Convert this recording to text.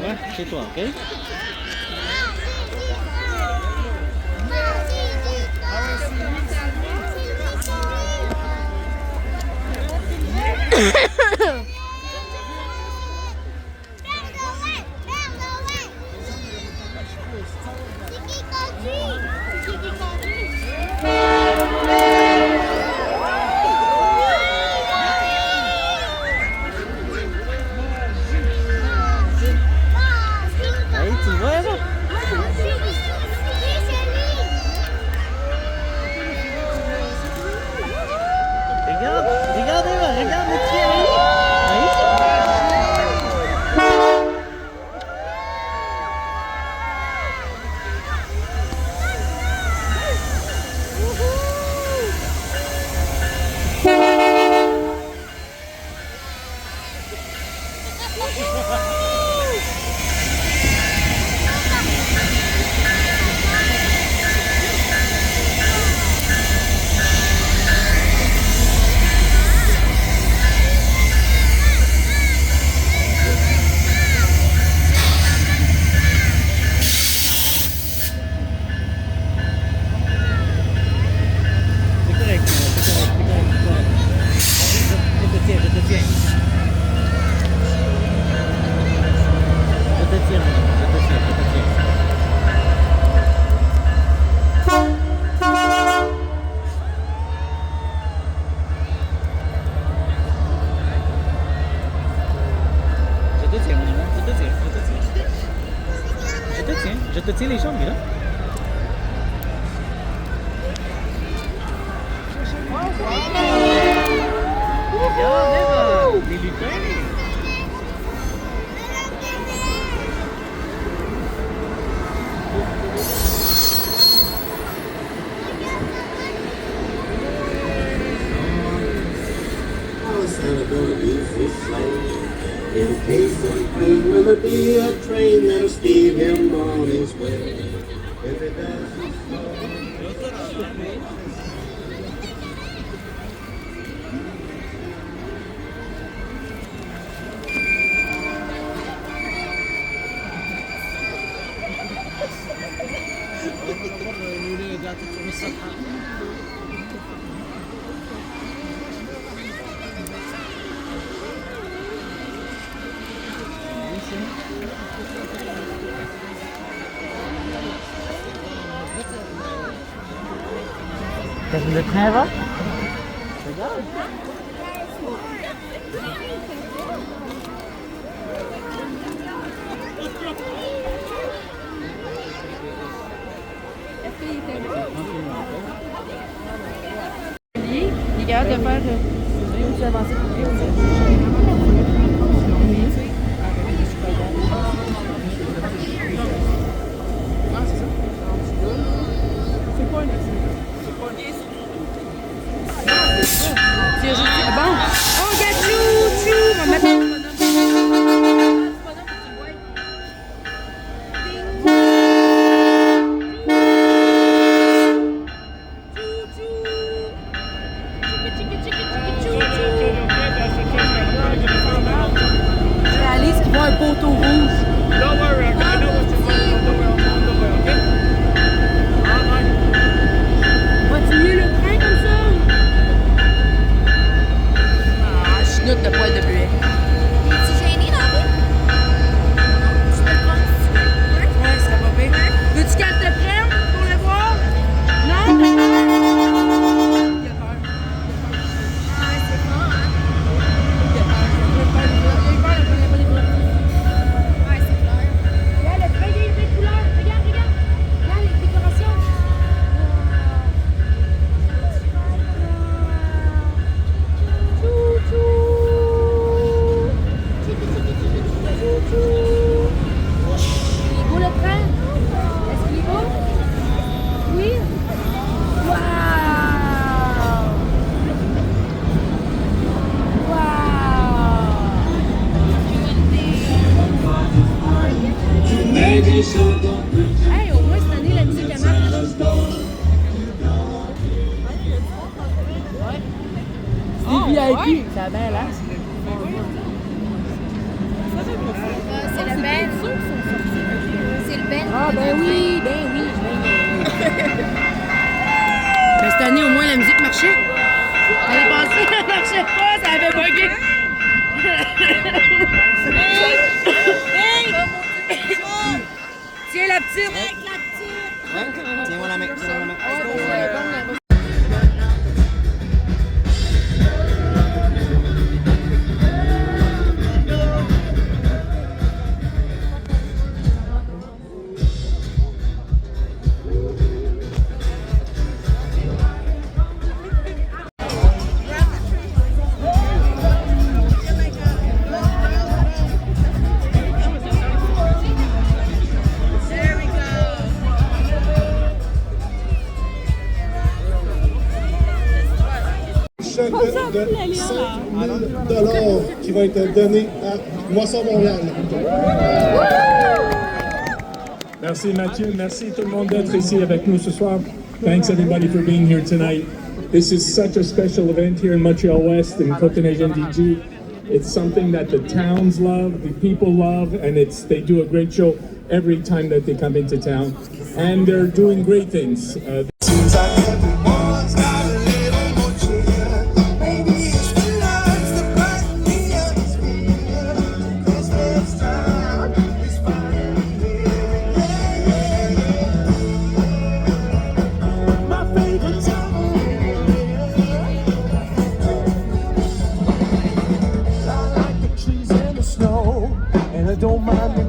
Ouais, chez toi, ok? Aí, tu vois là? Regarde, regardez-moi, regarde le pied. Je te tiens les jambes, là. Regardez, les lutins. In case of pain, will there be a train that'll speed him on his way? If it doesn't T'as vu le train va? Regarde. Il est capable de faire plus avancé pour lui. C'est quoi un accident? C'est juste bon. Oh, regarde, chou, on va mettre. Réalise qu'ils voient un poteau rouge. Don't worry, I know what you're doing. On the way, okay? Va-tu mieux le train comme ça? Ah, je note de poil de bleuet. Es-tu gêné dans la vie? Non, tu peux le prendre si tu veux. Ouais, ça va bien. Veux-tu qu'elle te prenne pour le voir? Non? Il a peur. Ah, c'est bon, hein? Il a peur. Il a peur. Il a pas les bras. Ouais, c'est clair. Regarde, le train, il y a des couleurs. Regarde, regarde. Regarde les décorations. Il est beau le train? Est-ce qu'il est beau? Oui? Waouh! Waouh! Hey, au moins cette année, la musique elle marche. C'est VIP, ça a bien l'air. C'est le bed. année, au moins, la musique marchait. L'année passée, elle marchait pas, ça avait bugué. Tiens la petite. Tiens-moi la main, tiens-moi la main. Chèque de 5 000 $ qui va être donné à Moisson Montréal. Merci Mathieu, merci tout le monde d'être ici avec nous ce soir. Thanks everybody for being here tonight. This is such a special event here in Montreal-Ouest in Côte-Nez-DG. It's something that the towns love, the people love, and they do a great show every time that they come into town. And they're doing great things. And I don't mind the